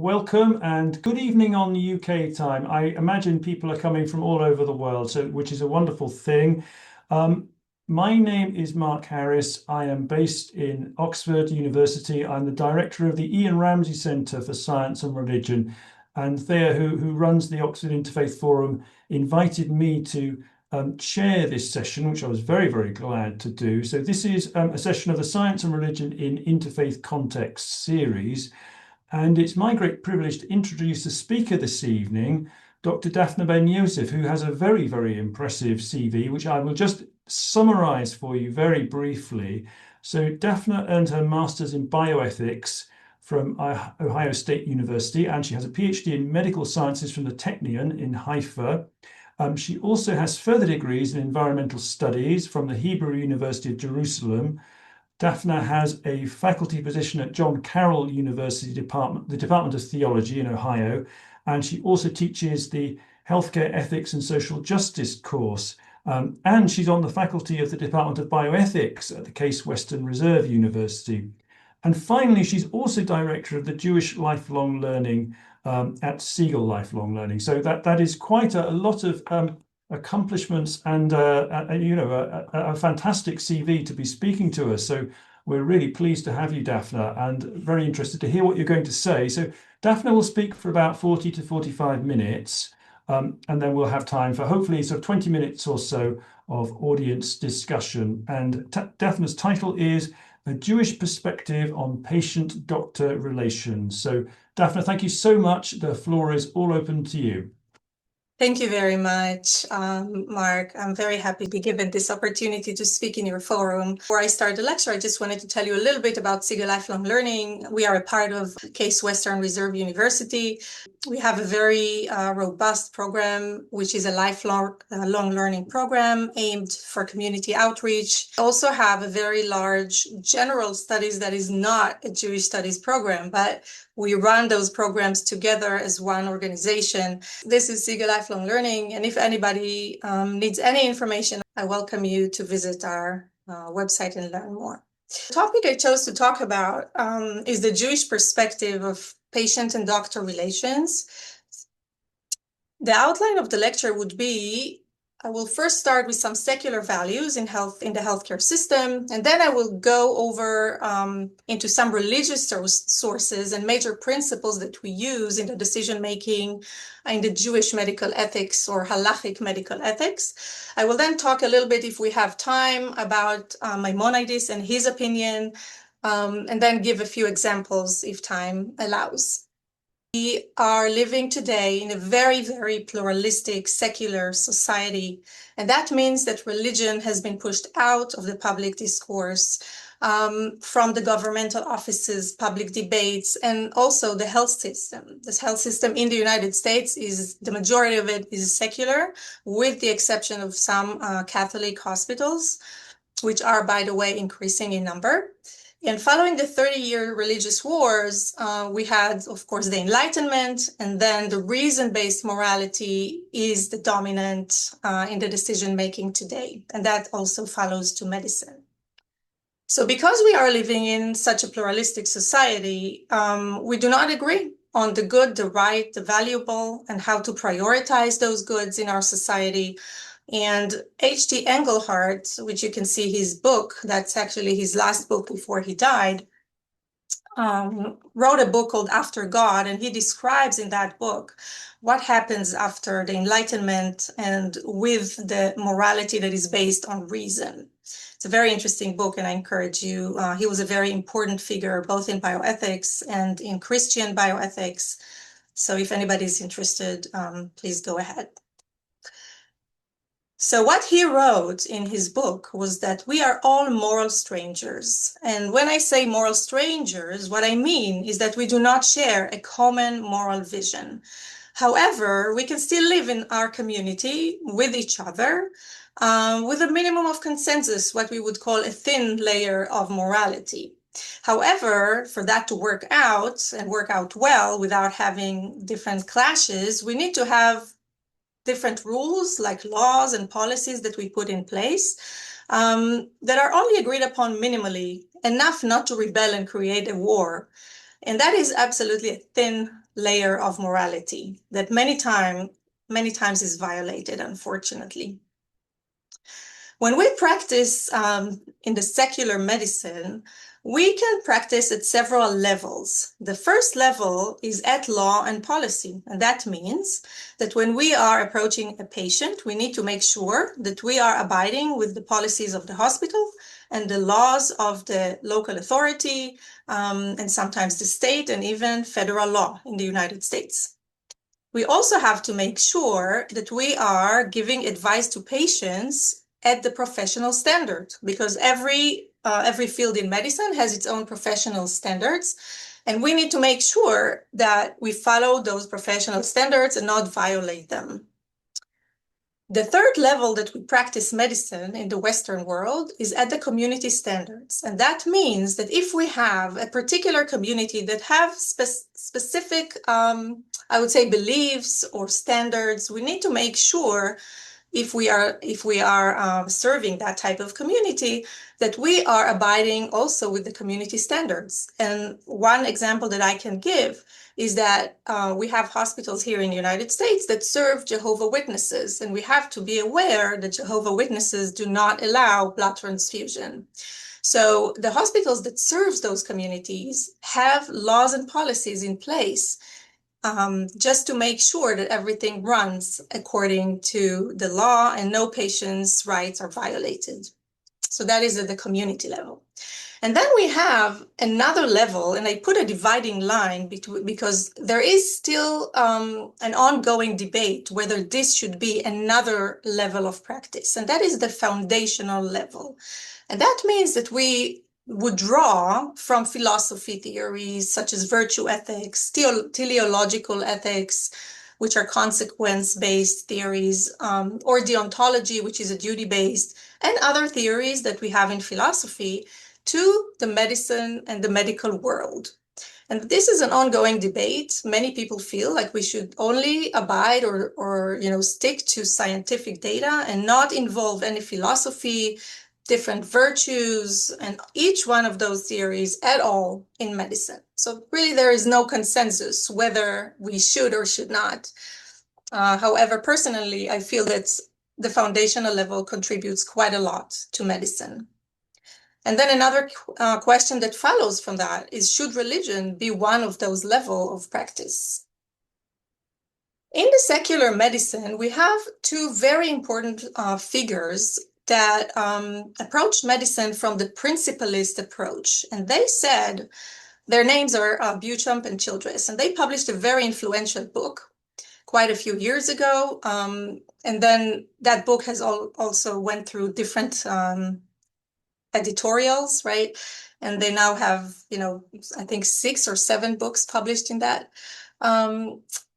welcome and good evening on the UK time. I imagine people are coming from all over the world, which is a wonderful thing. My name is Mark Harris. I am based in Oxford University. I'm the director of the Ian Ramsey Centre for Science and Religion. And Thea, who runs the Oxford Interfaith Forum, invited me to chair this session, which I was very, very glad to do. So this is a session of the Science and Religion in Interfaith Context series. And it's my great privilege to introduce the speaker this evening, Dr. Dafna Ben-Yosef, who has a very, very impressive CV, which I will just summarize for you very briefly. So Dafna earned her master's in bioethics from Ohio State University, and she has a PhD in medical sciences from the Technion in Haifa. She also has further degrees in environmental studies from the Hebrew University of Jerusalem. Dafna has a faculty position at John Carroll University the Department of Theology in Ohio, and she also teaches the Healthcare Ethics and Social Justice course. And she's on the faculty of the Department of Bioethics at the Case Western Reserve University. And finally, she's also director of the Jewish Lifelong Learning at Siegel Lifelong Learning. So that is quite a lot of accomplishments and a fantastic CV to be speaking to us. So we're really pleased to have you, Dafna, and very interested to hear what you're going to say. So Dafna will speak for about 40 to 45 minutes, and then we'll have time for hopefully sort of 20 minutes or so of audience discussion. And Dafna's title is A Jewish Perspective on Patient-Doctor Relations. So Dafna, thank you so much. The floor is all open to you. Thank you very much, Mark. I'm very happy to be given this opportunity to speak in your forum. Before I start the lecture, I just wanted to tell you a little bit about Siegel Lifelong Learning. We are a part of Case Western Reserve University. We have a very robust program, which is a lifelong learning program aimed for community outreach. We also have a very large general studies that is not a Jewish studies program, but we run those programs together as one organization. This is Siegel Lifelong Learning, and if anybody needs any information, I welcome you to visit our website and learn more. The topic I chose to talk about is the Jewish perspective of patient and doctor relations. The outline of the lecture would be, I will first start with some secular values in the healthcare system, and then I will go over into some religious sources and major principles that we use in the decision-making in the Jewish medical ethics or halakhic medical ethics. I will then talk a little bit, if we have time, about Maimonides and his opinion, and then give a few examples if time allows. We are living today in a very, very pluralistic, secular society. And that means that religion has been pushed out of the public discourse, from the governmental offices, public debates, and also the health system. This health system in the United States the majority of it is secular, with the exception of some Catholic hospitals, which are, by the way, increasing in number. And following the 30-year religious wars, we had, of course, the Enlightenment, and then the reason-based morality is the dominant in the decision-making today. And that also follows to medicine. So because we are living in such a pluralistic society, we do not agree on the good, the right, the valuable, and how to prioritize those goods in our society. And H.T. Engelhardt, which you can see his book, that's actually his last book before he died, wrote a book called After God, and he describes in that book what happens after the Enlightenment and with the morality that is based on reason. It's a very interesting book, and I encourage you. He was a very important figure both in bioethics and in Christian bioethics. So if anybody's interested, please go ahead. So what he wrote in his book was that we are all moral strangers. And when I say moral strangers, what I mean is that we do not share a common moral vision. However, we can still live in our community with each other, with a minimum of consensus, what we would call a thin layer of morality. However, for that to work out and work out well without having different clashes, we need to have different rules like laws and policies that we put in place that are only agreed upon minimally, enough not to rebel and create a war. And that is absolutely a thin layer of morality that many times is violated, unfortunately. When we practice in the secular medicine, we can practice at several levels. The first level is at law and policy, and that means that when we are approaching a patient, we need to make sure that we are abiding with the policies of the hospital and the laws of the local authority, and sometimes the state and even federal law in the United States. We also have to make sure that we are giving advice to patients at the professional standard, because every field in medicine has its own professional standards, and we need to make sure that we follow those professional standards and not violate them. The third level that we practice medicine in the Western world is at the community standards. And that means that if we have a particular community that have specific, I would say, beliefs or standards, we need to make sure if we are serving that type of community, that we are abiding also with the community standards. And one example that I can give is that we have hospitals here in the United States that serve Jehovah's Witnesses, and we have to be aware that Jehovah's Witnesses do not allow blood transfusion. So the hospitals that serve those communities have laws and policies in place just to make sure that everything runs according to the law and no patient's rights are violated. So that is at the community level. And then we have another level, and I put a dividing line because there is still an ongoing debate whether this should be another level of practice, and that is the foundational level. And that means that we would draw from philosophy theories such as virtue ethics, teleological ethics, which are consequence-based theories, or deontology, which is a duty-based, and other theories that we have in philosophy, to the medicine and the medical world. And this is an ongoing debate. Many people feel like we should only abide or stick to scientific data and not involve any philosophy, different virtues, and each one of those theories at all in medicine. So really there is no consensus whether we should or should not. However, personally, I feel that the foundational level contributes quite a lot to medicine. And then another question that follows from that is, should religion be one of those levels of practice? In the secular medicine, we have two very important figures that approached medicine from the principalist approach. And they said, their names are Beauchamp and Childress, and they published a very influential book quite a few years ago. And then that book has also went through different editorials, right? And they now have, I think 6 or 7 books published in that.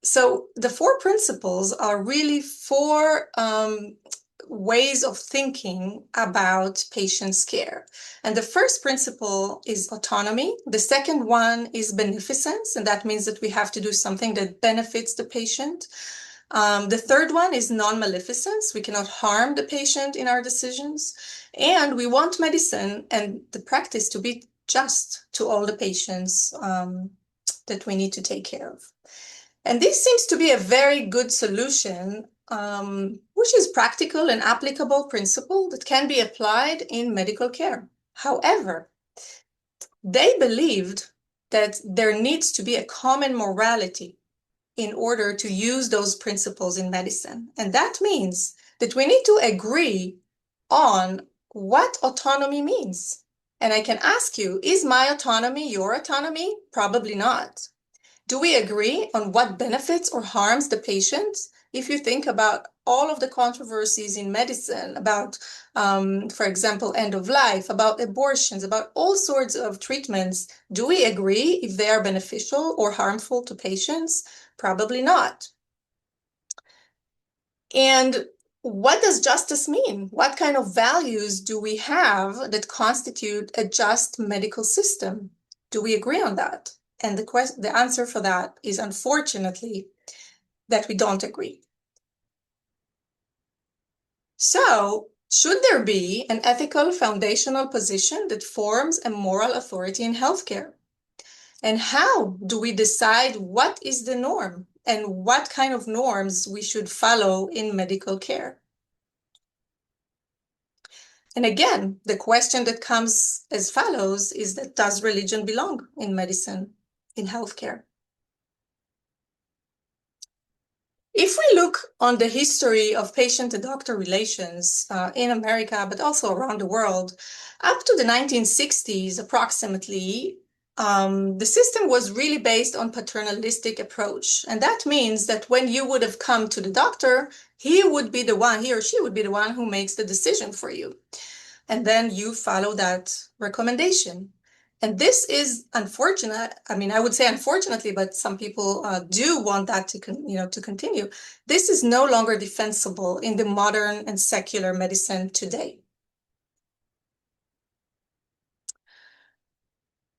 So the 4 principles are really 4 ways of thinking about patient's care. And the first principle is autonomy. The second one is beneficence, and that means that we have to do something that benefits the patient. The third one is non-maleficence. We cannot harm the patient in our decisions. And we want medicine and the practice to be just to all the patients that we need to take care of. And this seems to be a very good solution, which is practical and applicable principle that can be applied in medical care. However, they believed that there needs to be a common morality in order to use those principles in medicine. And that means that we need to agree on what autonomy means. And I can ask you, is my autonomy your autonomy? Probably not. Do we agree on what benefits or harms the patient? If you think about all of the controversies in medicine about, for example, end of life, about abortions, about all sorts of treatments, do we agree if they are beneficial or harmful to patients? Probably not. And what does justice mean? What kind of values do we have that constitute a just medical system? Do we agree on that? And the answer for that is, unfortunately, that we don't agree. So, should there be an ethical foundational position that forms a moral authority in healthcare? And how do we decide what is the norm and what kind of norms we should follow in medical care? And again, the question that comes as follows is that does religion belong in medicine, in healthcare? If we look on the history of patient and doctor relations in America, but also around the world, up to the 1960s approximately, the system was really based on paternalistic approach. And that means that when you would have come to the doctor, he or she would be the one who makes the decision for you. And then you follow that recommendation. And this is unfortunate. I mean, I would say unfortunately, but some people do want that to continue. This is no longer defensible in the modern and secular medicine today.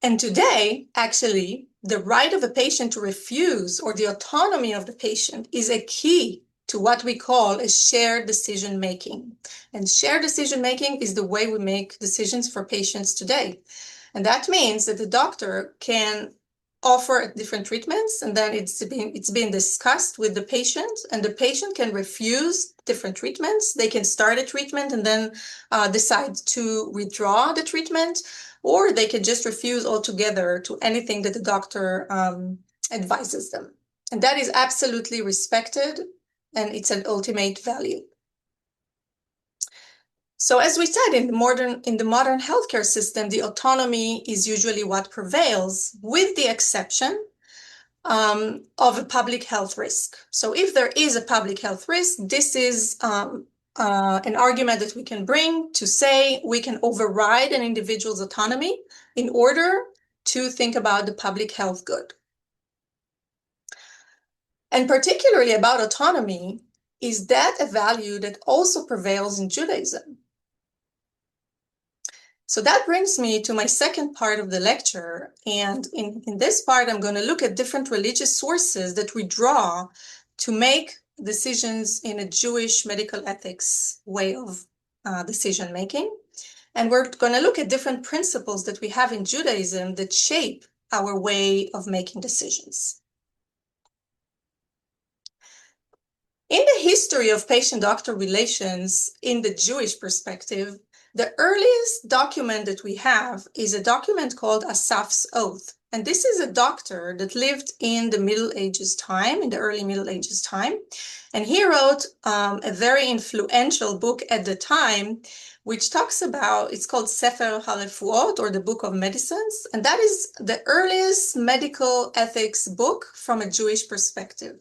And today, actually, the right of a patient to refuse or the autonomy of the patient is a key to what we call a shared decision-making. And shared decision-making is the way we make decisions for patients today. And that means that the doctor can offer different treatments, and then it's been discussed with the patient, and the patient can refuse different treatments. They can start a treatment and then decide to withdraw the treatment, or they can just refuse altogether to anything that the doctor advises them. And that is absolutely respected, and it's an ultimate value. So as we said, in the modern healthcare system, the autonomy is usually what prevails, with the exception of a public health risk. So if there is a public health risk, this is an argument that we can bring to say we can override an individual's autonomy in order to think about the public health good. And particularly about autonomy, is that a value that also prevails in Judaism? So that brings me to my second part of the lecture. And in this part, I'm going to look at different religious sources that we draw to make decisions in a Jewish medical ethics way of decision-making. And we're going to look at different principles that we have in Judaism that shape our way of making decisions. In the history of patient-doctor relations in the Jewish perspective, the earliest document that we have is a document called Asaf's Oath. And this is a doctor that lived in the Middle Ages time, in the early Middle Ages time. And he wrote a very influential book at the time, which talks about, it's called Sefer HaRefuot, or the Book of Medicines. And that is the earliest medical ethics book from a Jewish perspective.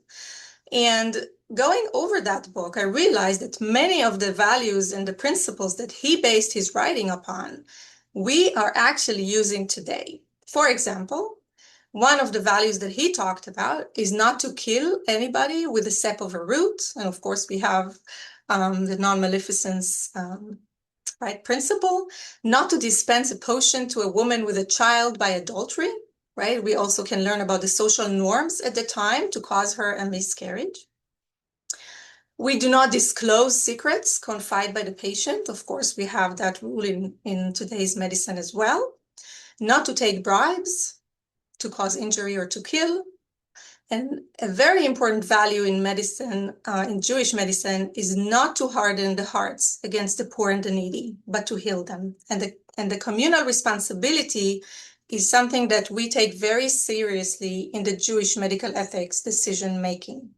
And going over that book, I realized that many of the values and the principles that he based his writing upon, we are actually using today. For example, one of the values that he talked about is not to kill anybody with the sap of a root. And of course, we have the non-maleficence principle, not to dispense a potion to a woman with a child by adultery. Right? We also can learn about the social norms at the time to cause her a miscarriage. We do not disclose secrets confided by the patient. Of course, we have that rule in today's medicine as well. Not to take bribes to cause injury or to kill. And a very important value in medicine, in Jewish medicine, is not to harden the hearts against the poor and the needy, but to heal them. And the communal responsibility is something that we take very seriously in the Jewish medical ethics decision-making.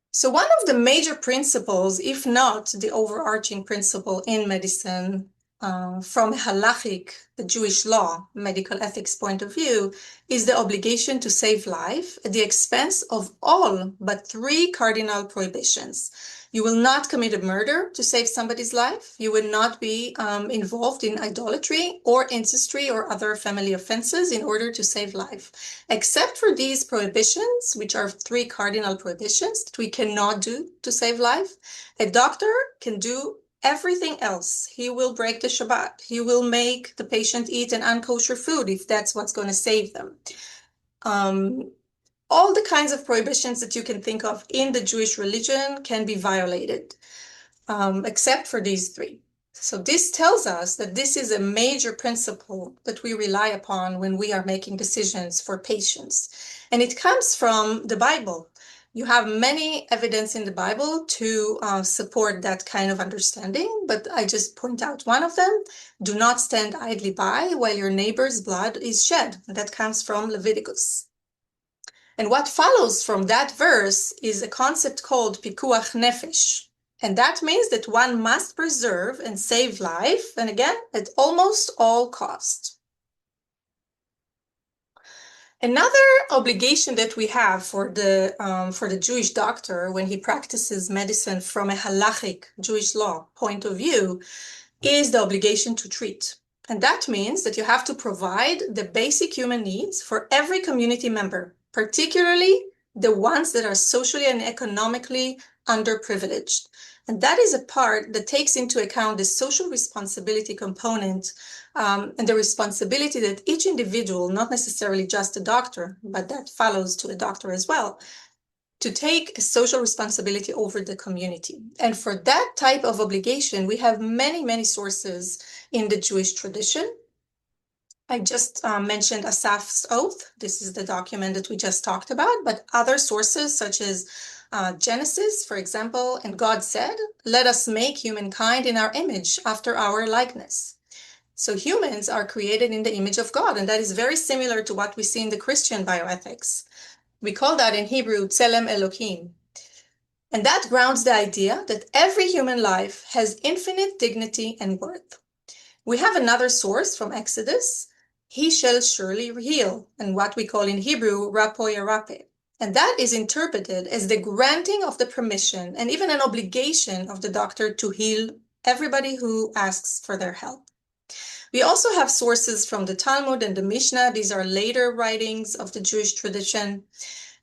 So one of the major principles, if not the overarching principle in medicine, from halakhic, the Jewish law, medical ethics point of view, is the obligation to save life at the expense of all but 3 cardinal prohibitions. You will not commit a murder to save somebody's life. You will not be involved in idolatry or ancestry or other family offenses in order to save life. Except for these prohibitions, which are 3 cardinal prohibitions that we cannot do to save life, a doctor can do everything else. He will break the Shabbat. He will make the patient eat an unkosher food if that's what's going to save them. All the kinds of prohibitions that you can think of in the Jewish religion can be violated, except for these 3. So this tells us that this is a major principle that we rely upon when we are making decisions for patients. And it comes from the Bible. You have many evidence in the Bible to support that kind of understanding, but I just point out one of them. Do not stand idly by while your neighbor's blood is shed. That comes from Leviticus. And what follows from that verse is a concept called pikuach nefesh. And that means that one must preserve and save life, and again, at almost all cost. Another obligation that we have for the Jewish doctor when he practices medicine from a halakhic Jewish law point of view is the obligation to treat. And that means that you have to provide the basic human needs for every community member, particularly the ones that are socially and economically underprivileged. And that is a part that takes into account the social responsibility component and the responsibility that each individual, not necessarily just a doctor, but that follows to a doctor as well, to take a social responsibility over the community. And for that type of obligation, we have many, many sources in the Jewish tradition. I just mentioned Asaf's oath. This is the document that we just talked about, but other sources such as Genesis, for example, and God said, "Let us make humankind in our image, after our likeness." So humans are created in the image of God, and that is very similar to what we see in the Christian bioethics. We call that in Hebrew, Tselem Elohim. And that grounds the idea that every human life has infinite dignity and worth. We have another source from Exodus, "He shall surely heal," and what we call in Hebrew, Rapo Yarape. And that is interpreted as the granting of the permission and even an obligation of the doctor to heal everybody who asks for their help. We also have sources from the Talmud and the Mishnah. These are later writings of the Jewish tradition.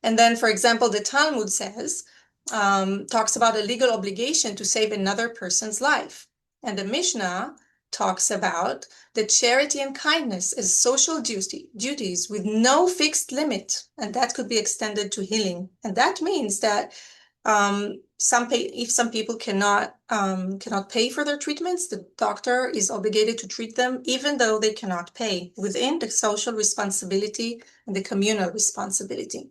And then, for example, the Talmud says, talks about a legal obligation to save another person's life. And the Mishnah talks about the charity and kindness as social duties with no fixed limit, and that could be extended to healing. And that means that if some people cannot pay for their treatments, the doctor is obligated to treat them even though they cannot pay, within the social responsibility and the communal responsibility.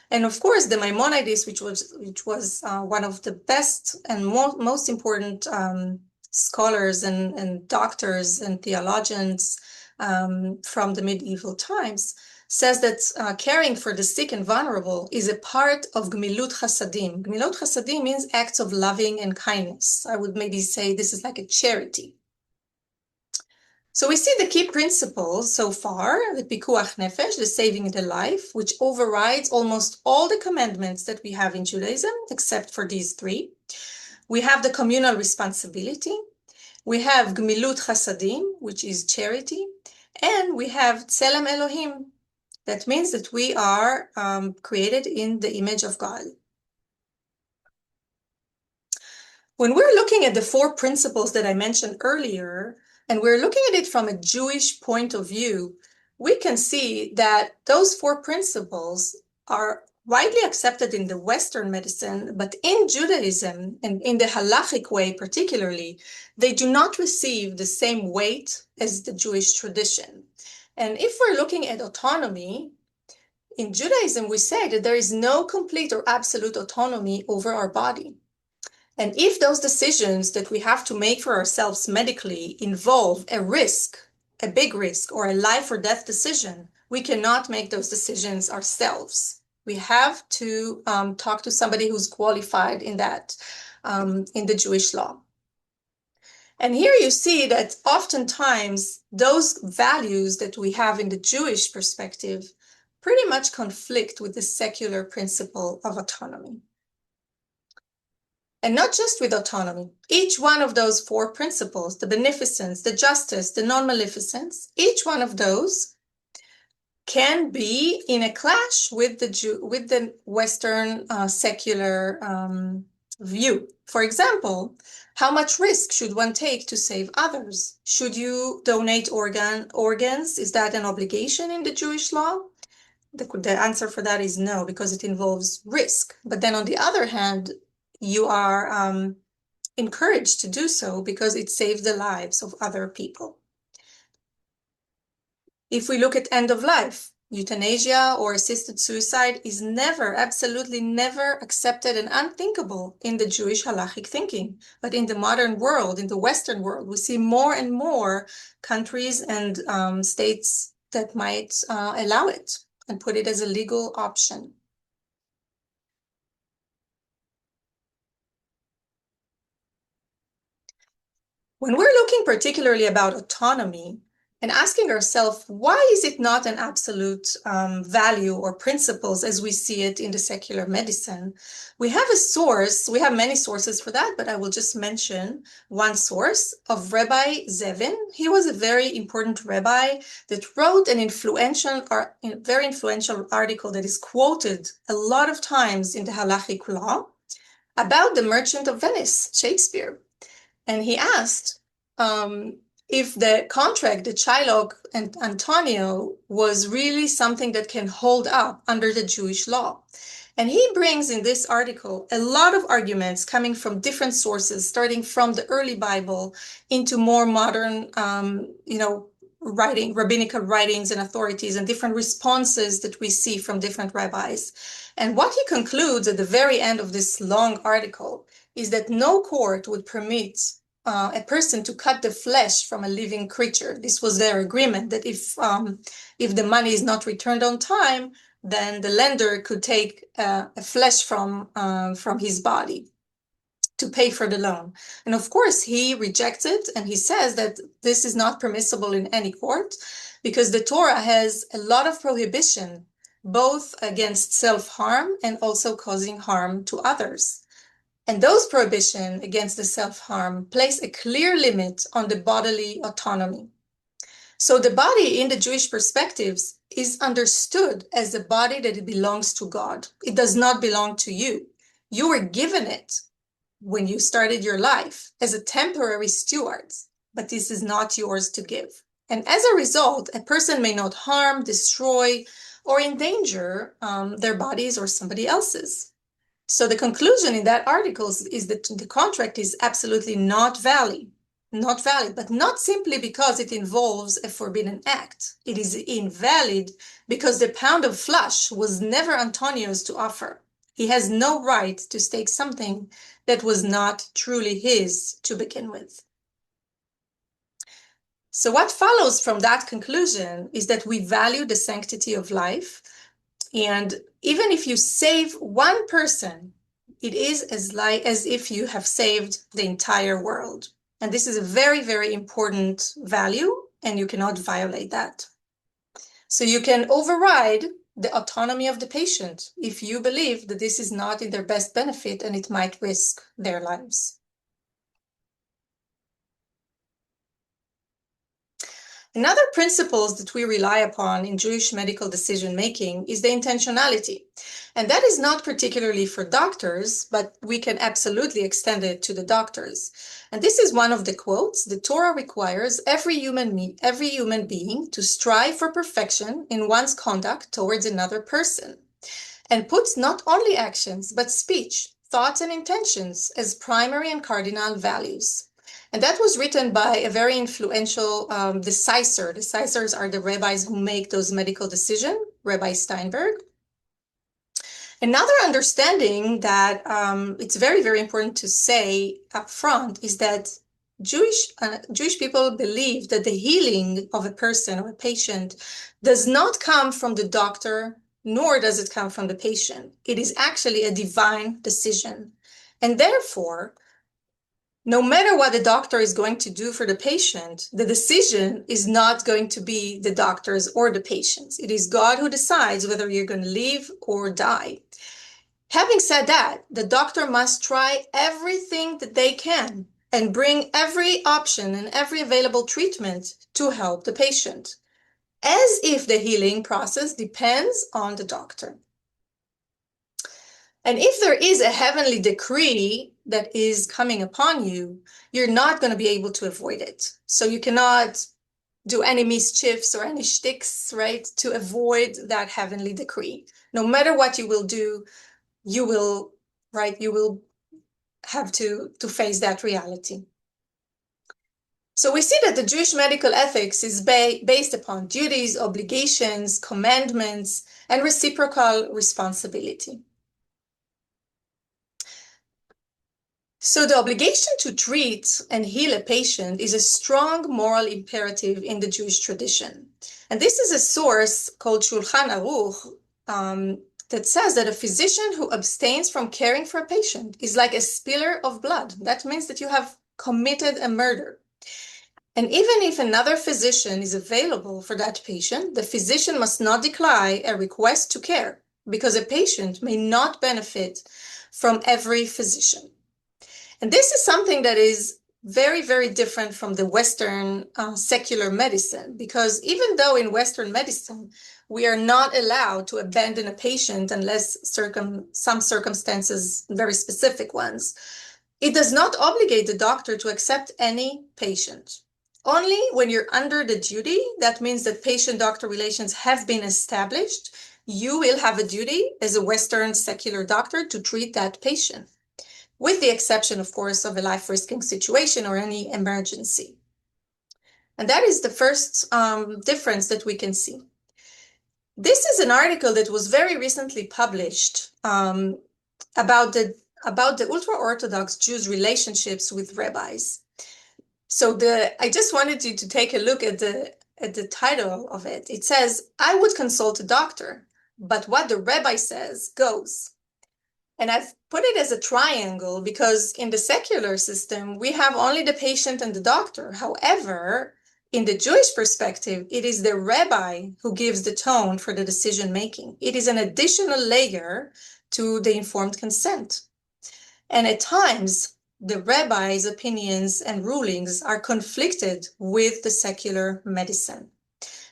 And of course, the Maimonides, which was one of the best and most important scholars and doctors and theologians from the medieval times, says that caring for the sick and vulnerable is a part of Gmilut Chasadim. Gmilut Chasadim means acts of loving and kindness. I would maybe say this is like a charity. So we see the key principles so far, the pikuach nefesh, the saving the life, which overrides almost all the commandments that we have in Judaism, except for these three. We have the communal responsibility. We have gmilut chasadim, which is charity. And we have tselem Elohim. That means that we are created in the image of God. When we're looking at the four principles that I mentioned earlier, and we're looking at it from a Jewish point of view, we can see that those four principles are widely accepted in the Western medicine, but in Judaism, and in the halakhic way particularly, they do not receive the same weight as the Jewish tradition. And if we're looking at autonomy, in Judaism, we say that there is no complete or absolute autonomy over our body. And if those decisions that we have to make for ourselves medically involve a risk, a big risk, or a life or death decision, we cannot make those decisions ourselves. We have to talk to somebody who's qualified in that, in the Jewish law. And here you see that oftentimes those values that we have in the Jewish perspective pretty much conflict with the secular principle of autonomy. And not just with autonomy. Each one of those four principles, the beneficence, the justice, the non-maleficence, each one of those can be in a clash with the Western secular view. For example, how much risk should one take to save others? Should you donate organs? Is that an obligation in the Jewish law? The answer for that is no, because it involves risk. But then on the other hand, you are encouraged to do so because it saved the lives of other people. If we look at end of life, euthanasia or assisted suicide is never, absolutely never accepted and unthinkable in the Jewish halakhic thinking. But in the modern world, in the Western world, we see more and more countries and states that might allow it and put it as a legal option. When we're looking particularly about autonomy and asking ourselves, why is it not an absolute value or principles as we see it in the secular medicine? We have a source, we have many sources for that, but I will just mention one source of Rabbi Zevin. He was a very important rabbi that wrote an very influential article that is quoted a lot of times in the halakhic law about the Merchant of Venice, Shakespeare. And he asked if the contract that Shylock and Antonio was really something that can hold up under the Jewish law. And he brings in this article a lot of arguments coming from different sources, starting from the early Bible into more modern, rabbinical writings and authorities and different responses that we see from different rabbis. And what he concludes at the very end of this long article is that no court would permit a person to cut the flesh from a living creature. This was their agreement, that if the money is not returned on time, then the lender could take a flesh from his body to pay for the loan. And of course, he rejects it, and he says that this is not permissible in any court because the Torah has a lot of prohibition, both against self-harm and also causing harm to others. And those prohibitions against the self-harm place a clear limit on the bodily autonomy. So the body in the Jewish perspectives is understood as a body that it belongs to God. It does not belong to you. You were given it when you started your life as a temporary steward, but this is not yours to give. And as a result, a person may not harm, destroy, or endanger their bodies or somebody else's. So the conclusion in that article is that the contract is absolutely not valid, but not simply because it involves a forbidden act. It is invalid because the pound of flesh was never Antonio's to offer. He has no right to stake something that was not truly his to begin with. So what follows from that conclusion is that we value the sanctity of life. And even if you save one person, it is as if you have saved the entire world. And this is a very, very important value, and you cannot violate that. So you can override the autonomy of the patient if you believe that this is not in their best benefit and it might risk their lives. Another principle that we rely upon in Jewish medical decision-making is the intentionality. And that is not particularly for doctors, but we can absolutely extend it to the doctors. And this is one of the quotes: the Torah requires every human being to strive for perfection in one's conduct towards another person, and puts not only actions, but speech, thoughts, and intentions as primary and cardinal values. And that was written by a very influential decisor. Decisors are the rabbis who make those medical decisions, Rabbi Steinberg. Another understanding that it's very, very important to say up front is that Jewish people believe that the healing of a person or a patient does not come from the doctor, nor does it come from the patient. It is actually a divine decision. And therefore, no matter what the doctor is going to do for the patient, the decision is not going to be the doctor's or the patient's. It is God who decides whether you're going to live or die. Having said that, the doctor must try everything that they can and bring every option and every available treatment to help the patient, as if the healing process depends on the doctor. And if there is a heavenly decree that is coming upon you, you're not going to be able to avoid it. So you cannot do any mischiefs or any shticks, right, to avoid that heavenly decree. No matter what you will do, you will have to face that reality. So we see that the Jewish medical ethics is based upon duties, obligations, commandments, and reciprocal responsibility. So the obligation to treat and heal a patient is a strong moral imperative in the Jewish tradition. And this is a source called Shulchan Aruch that says that a physician who abstains from caring for a patient is like a spiller of blood. That means that you have committed a murder. And even if another physician is available for that patient, the physician must not decline a request to care, because a patient may not benefit from every physician. And this is something that is very, very different from the Western secular medicine, because even though in Western medicine, we are not allowed to abandon a patient unless some circumstances, very specific ones, it does not obligate the doctor to accept any patient. Only when you're under the duty, that means that patient-doctor relations have been established, you will have a duty as a Western secular doctor to treat that patient, with the exception, of course, of a life-risking situation or any emergency. And that is the first difference that we can see. This is an article that was very recently published about the ultra-Orthodox Jews' relationships with rabbis. So I just wanted you to take a look at the title of it. It says, "I would consult a doctor, but what the rabbi says goes." And I've put it as a triangle because in the secular system, we have only the patient and the doctor. However, in the Jewish perspective, it is the rabbi who gives the tone for the decision-making. It is an additional layer to the informed consent. And at times, the rabbi's opinions and rulings are conflicted with the secular medicine.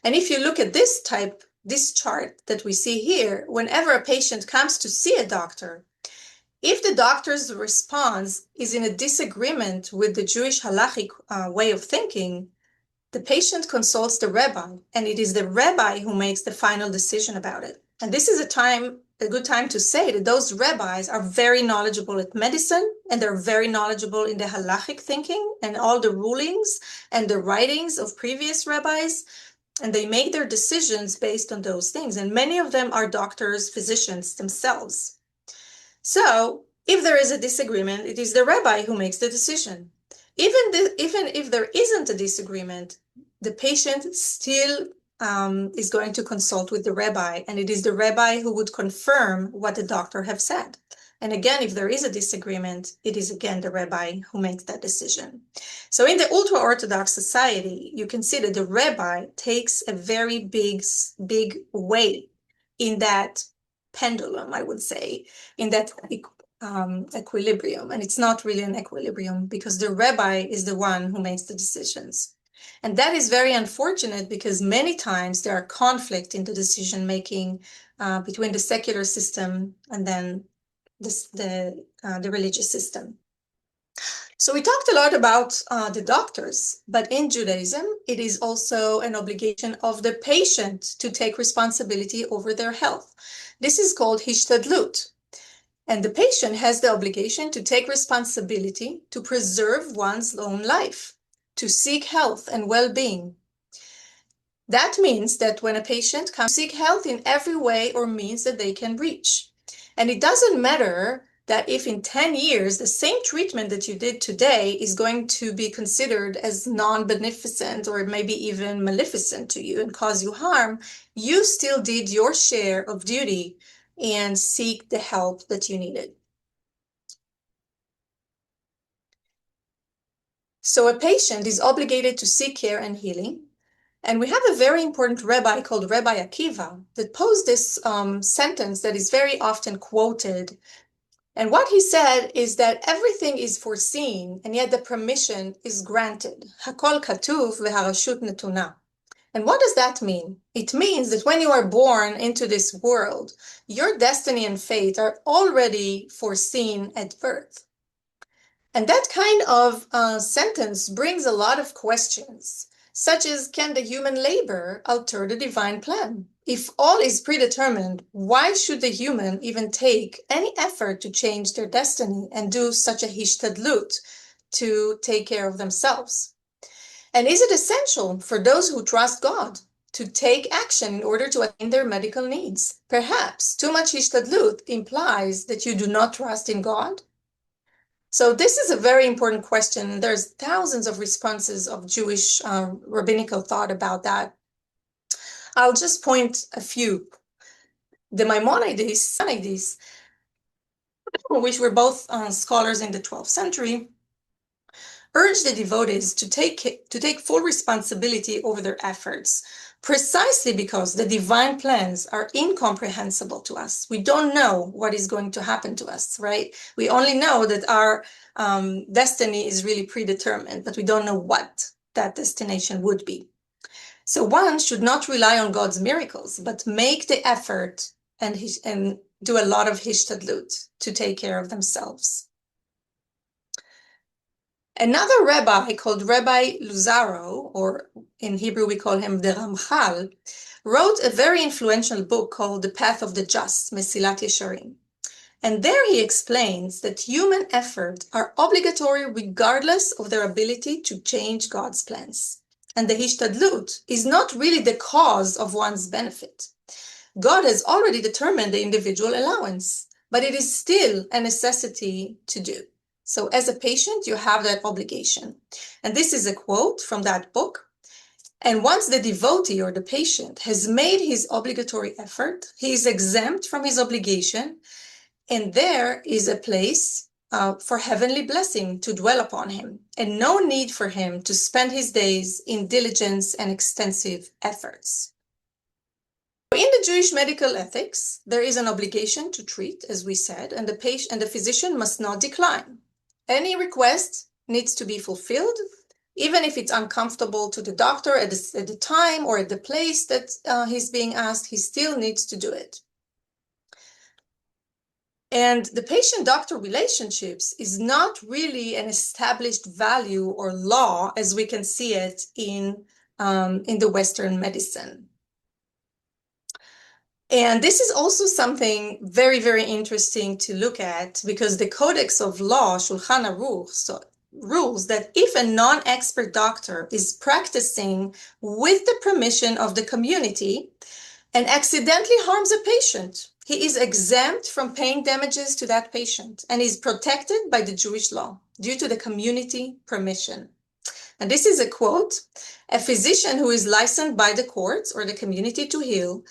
And if you look at this chart that we see here, whenever a patient comes to see a doctor, if the doctor's response is in a disagreement with the Jewish halakhic way of thinking, the patient consults the rabbi, and it is the rabbi who makes the final decision about it. And this is a good time to say that those rabbis are very knowledgeable at medicine, and they're very knowledgeable in the halakhic thinking and all the rulings and the writings of previous rabbis, and they make their decisions based on those things. And many of them are doctors, physicians themselves. So if there is a disagreement, it is the rabbi who makes the decision. Even if there isn't a disagreement, the patient still is going to consult with the rabbi, and it is the rabbi who would confirm what the doctor have said. And again, if there is a disagreement, it is again the rabbi who makes that decision. So in the ultra-Orthodox society, you can see that the rabbi takes a very big weight in that pendulum, I would say, in that equilibrium. And it's not really an equilibrium because the rabbi is the one who makes the decisions. And that is very unfortunate because many times there are conflict in the decision-making between the secular system and then the religious system. So we talked a lot about the doctors, but in Judaism, it is also an obligation of the patient to take responsibility over their health. This is called Hishtadlus. And the patient has the obligation to take responsibility to preserve one's own life, to seek health and well-being. That means that when a patient comes to seek health in every way or means that they can reach. And it doesn't matter that if in 10 years, the same treatment that you did today is going to be considered as non-beneficent or maybe even maleficent to you and cause you harm, you still did your share of duty and seek the help that you needed. So a patient is obligated to seek care and healing. And we have a very important rabbi called Rabbi Akiva that posed this sentence that is very often quoted. And what he said is that everything is foreseen, and yet the permission is granted. Hakol katuv veharashut netuna. And what does that mean? It means that when you are born into this world, your destiny and fate are already foreseen at birth. And that kind of sentence brings a lot of questions. such as, can the human labor alter the divine plan? If all is predetermined, why should the human even take any effort to change their destiny and do such a Hishtadlus to take care of themselves? And is it essential for those who trust God to take action in order to attain their medical needs? Perhaps too much Hishtadlus implies that you do not trust in God. So this is a very important question. There's thousands of responses of Jewish rabbinical thought about that. I'll just point a few. The Maimonides, which were both scholars in the 12th century, urged the devotees to take full responsibility over their efforts, precisely because the divine plans are incomprehensible to us. We don't know what is going to happen to us, right? We only know that our destiny is really predetermined, but we don't know what that destination would be. So one should not rely on God's miracles, but make the effort and do a lot of Hishtadlus to take care of themselves. Another rabbi called Rabbi Luzaro, or in Hebrew we call him the Ramchal, wrote a very influential book called The Path of the Just, Mesilat Yesharim. And there he explains that human efforts are obligatory regardless of their ability to change God's plans. And the Hishtadlus is not really the cause of one's benefit. God has already determined the individual allowance, but it is still a necessity to do. So as a patient, you have that obligation. And this is a quote from that book. And once the devotee or the patient has made his obligatory effort, he is exempt from his obligation, and there is a place for heavenly blessing to dwell upon him, and no need for him to spend his days in diligence and extensive efforts. In the Jewish medical ethics, there is an obligation to treat, as we said, and the patient and the physician must not decline. Any request needs to be fulfilled, even if it's uncomfortable to the doctor at the time or at the place that he's being asked, he still needs to do it. And the patient-doctor relationships is not really an established value or law as we can see it in the Western medicine. And this is also something very, very interesting to look at, because the Codex of Law, Shulchan Aruch, rules that if a non-expert doctor is practicing with the permission of the community and accidentally harms a patient, he is exempt from paying damages to that patient and is protected by the Jewish law due to the community permission. And this is a quote: a physician who is licensed by the courts or the community to heal,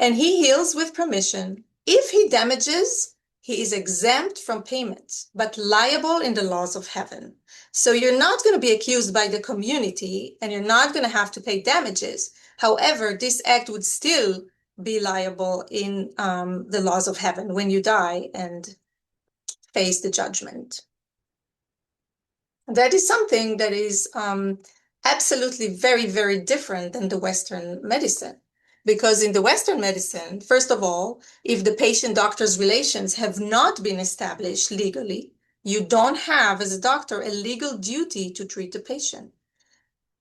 and he heals with permission, if he damages, he is exempt from payment, but liable in the laws of heaven. So you're not going to be accused by the community, and you're not going to have to pay damages. However, this act would still be liable in the laws of heaven when you die and face the judgment. That is something that is absolutely very, very different than the Western medicine. Because in the Western medicine, first of all, if the patient-doctor's relations have not been established legally, you don't have, as a doctor, a legal duty to treat the patient.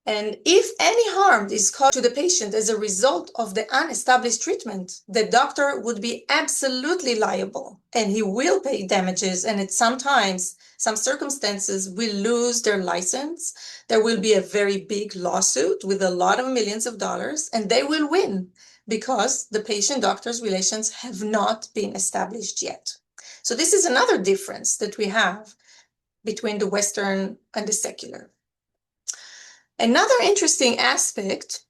And if any harm is caused to the patient as a result of the unestablished treatment, the doctor would be absolutely liable, and he will pay damages, and sometimes, some circumstances, will lose their license. There will be a very big lawsuit with a lot of millions of dollars, and they will win because the patient-doctor's relations have not been established yet. So this is another difference that we have between the Western and the secular. Another interesting aspect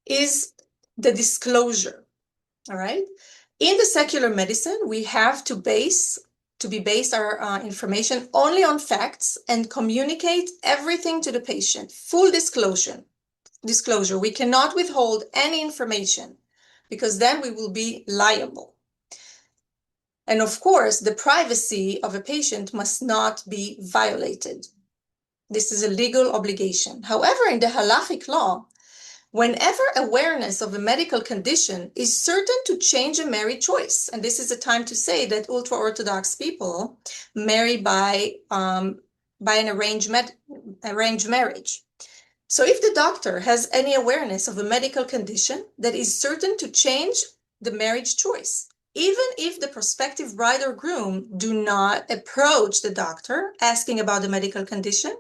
is the disclosure, all right? In the secular medicine, we have to base our information only on facts and communicate everything to the patient. Full disclosure. We cannot withhold any information, because then we will be liable. And of course, the privacy of a patient must not be violated. This is a legal obligation. However, in the halakhic law, whenever awareness of a medical condition is certain to change a married choice, and this is a time to say that ultra-Orthodox people marry by an arranged marriage. So if the doctor has any awareness of a medical condition that is certain to change the marriage choice, even if the prospective bride or groom do not approach the doctor asking about the medical condition,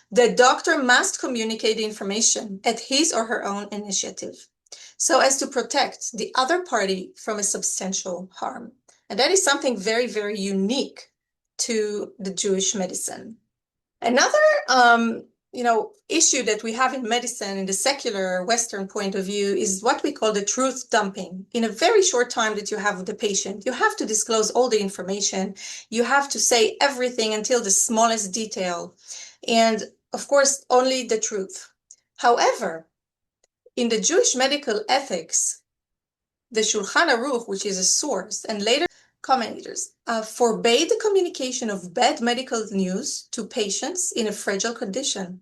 the doctor must communicate the information at his or her own initiative, so as to protect the other party from a substantial harm. And that is something very, very unique to the Jewish medicine. Another issue that we have in medicine in the secular Western point of view is what we call the truth dumping. In a very short time that you have with the patient, you have to disclose all the information. You have to say everything until the smallest detail. And of course, only the truth. However, in the Jewish medical ethics, the Shulchan Aruch, which is a source, and later commentators, forbade the communication of bad medical news to patients in a fragile condition.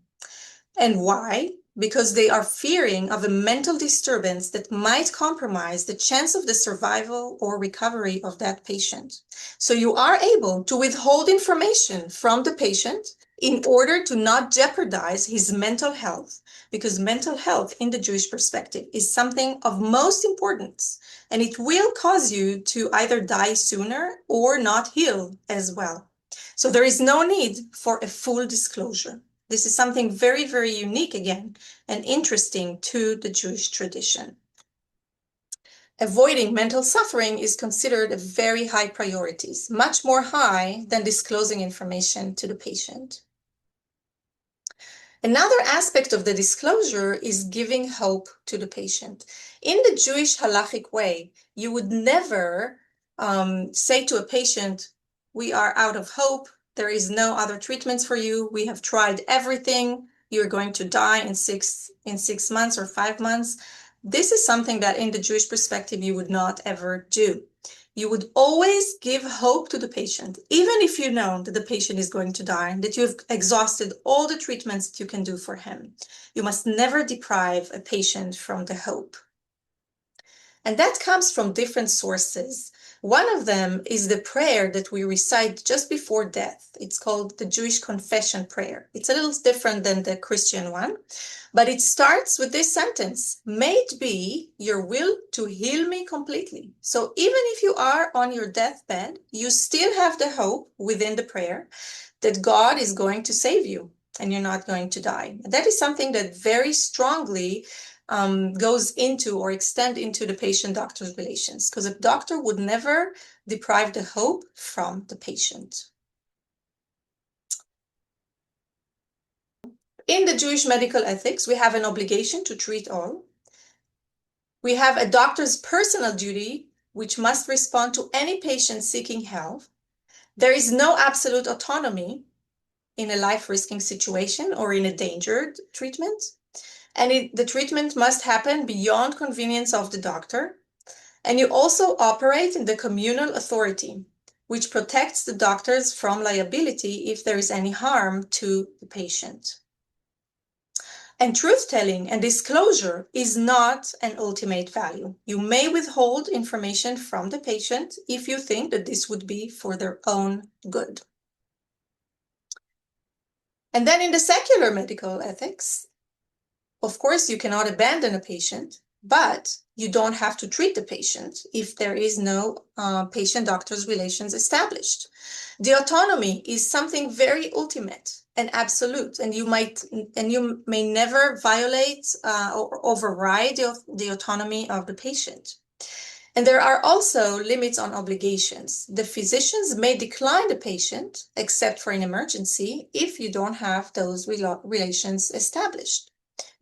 And why? Because they are fearing of a mental disturbance that might compromise the chance of the survival or recovery of that patient. So you are able to withhold information from the patient in order to not jeopardize his mental health, because mental health in the Jewish perspective is something of most importance, and it will cause you to either die sooner or not heal as well. So there is no need for a full disclosure. This is something very, very unique again and interesting to the Jewish tradition. Avoiding mental suffering is considered a very high priority, much more high than disclosing information to the patient. Another aspect of the disclosure is giving hope to the patient. In the Jewish halakhic way, you would never say to a patient, we are out of hope, there is no other treatments for you, we have tried everything, you're going to die in 6 months or 5 months. This is something that in the Jewish perspective you would not ever do. You would always give hope to the patient, even if you know that the patient is going to die, that you've exhausted all the treatments that you can do for him. You must never deprive a patient from the hope. And that comes from different sources. One of them is the prayer that we recite just before death. It's called the Jewish confession prayer. It's a little different than the Christian one, but it starts with this sentence, may it be your will to heal me completely. So even if you are on your deathbed, you still have the hope within the prayer that God is going to save you and you're not going to die. And that is something that very strongly goes into or extend into the patient-doctor's relations, because a doctor would never deprive the hope from the patient. In the Jewish medical ethics, we have an obligation to treat all. We have a doctor's personal duty, which must respond to any patient seeking help. There is no absolute autonomy in a life-risking situation or in a dangered treatment. And the treatment must happen beyond convenience of the doctor. And you also operate in the communal authority, which protects the doctors from liability if there is any harm to the patient. And truth-telling and disclosure is not an ultimate value. You may withhold information from the patient if you think that this would be for their own good. And then in the secular medical ethics, of course, you cannot abandon a patient, but you don't have to treat the patient if there is no patient-doctor's relations established. The autonomy is something very ultimate and absolute, and you may never violate or override the autonomy of the patient. And there are also limits on obligations. The physicians may decline the patient, except for an emergency, if you don't have those relations established.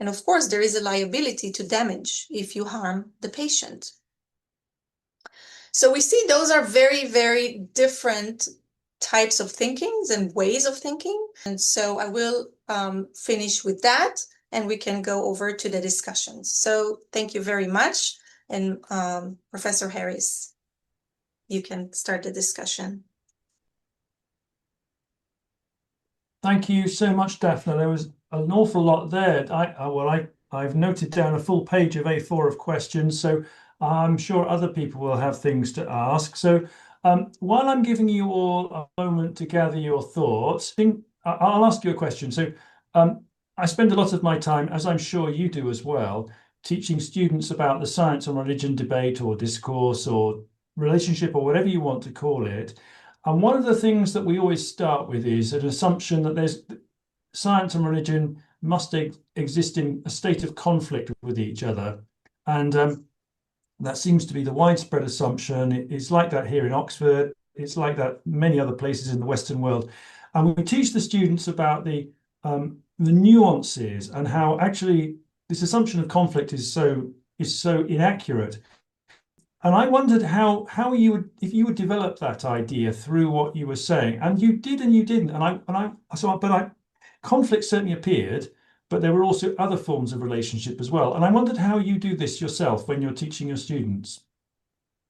And of course, there is a liability to damage if you harm the patient. So we see those are very, very different types of thinkings and ways of thinking. And so I will finish with that, and we can go over to the discussions. So thank you very much. And Professor Harris, you can start the discussion. Thank you so much, Dafna. There was an awful lot there. I've noted down a full page of A4 of questions, so I'm sure other people will have things to ask. So while I'm giving you all a moment to gather your thoughts, I'll ask you a question. So I spend a lot of my time, as I'm sure you do as well, teaching students about the science and religion debate or discourse or relationship or whatever you want to call it. And one of the things that we always start with is an assumption that there's science and religion must exist in a state of conflict with each other. And that seems to be the widespread assumption. It's like that here in Oxford. It's like that many other places in the Western world. And we teach the students about the nuances and how actually this assumption of conflict is so inaccurate. And I wondered how you would, if you would develop that idea through what you were saying, and you did and you didn't. Conflict certainly appeared, but there were also other forms of relationship as well. And I wondered how you do this yourself when you're teaching your students.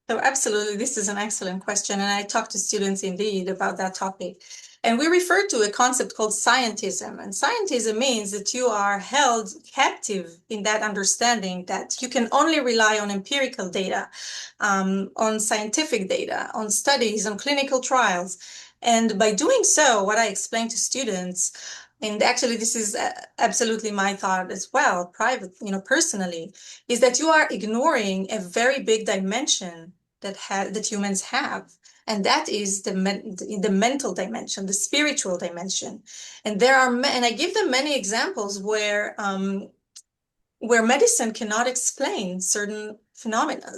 So absolutely, this is an excellent question. And I talk to students indeed about that topic. And we refer to a concept called scientism. And scientism means that you are held captive in that understanding that you can only rely on empirical data, on scientific data, on studies, on clinical trials. And by doing so, what I explain to students, and actually this is absolutely my thought as well, private, personally, is that you are ignoring a very big dimension that humans have. And that is the mental dimension, the spiritual dimension. And and I give them many examples where medicine cannot explain certain phenomena.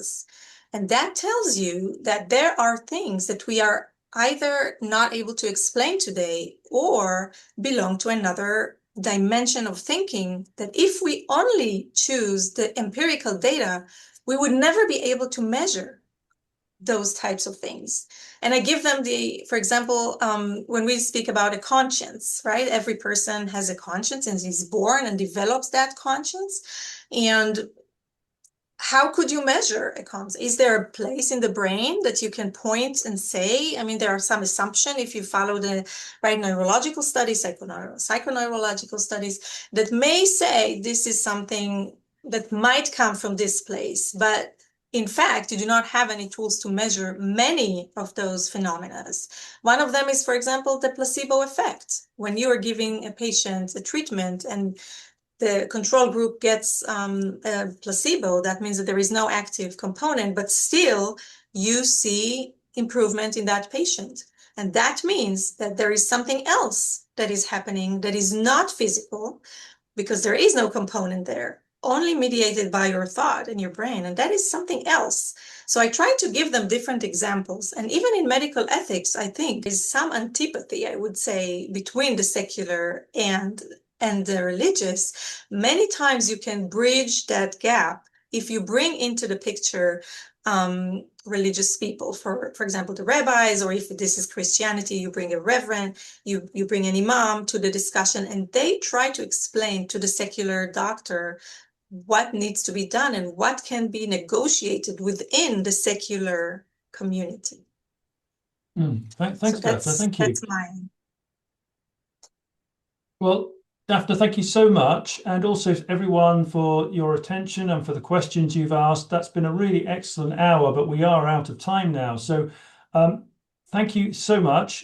And that tells you that there are things that we are either not able to explain today or belong to another dimension of thinking, that if we only choose the empirical data, we would never be able to measure those types of things. And I give them for example, when we speak about a conscience, right? Every person has a conscience and is born and develops that conscience. And how could you measure a conscience? Is there a place in the brain that you can point and say? I mean, there are some assumptions if you follow the right neurological studies, psychoneurological studies, that may say this is something that might come from this place, but in fact, you do not have any tools to measure many of those phenomena. One of them is, for example, the placebo effect. When you are giving a patient a treatment and the control group gets a placebo, that means that there is no active component, but still you see improvement in that patient. And that means that there is something else that is happening that is not physical, because there is no component there, only mediated by your thought and your brain, and that is something else. So I try to give them different examples. And even in medical ethics, I think there's some antipathy, I would say, between the secular and the religious. Many times you can bridge that gap if you bring into the picture religious people, for example, the rabbis, or if this is Christianity, you bring a reverend, you bring an imam to the discussion, and they try to explain to the secular doctor what needs to be done and what can be negotiated within the secular community. Thanks, so Dafna. Thank you. That's mine. Well, Dafna, thank you so much, and also everyone for your attention and for the questions you've asked. That's been a really excellent hour, but we are out of time now. So thank you so much.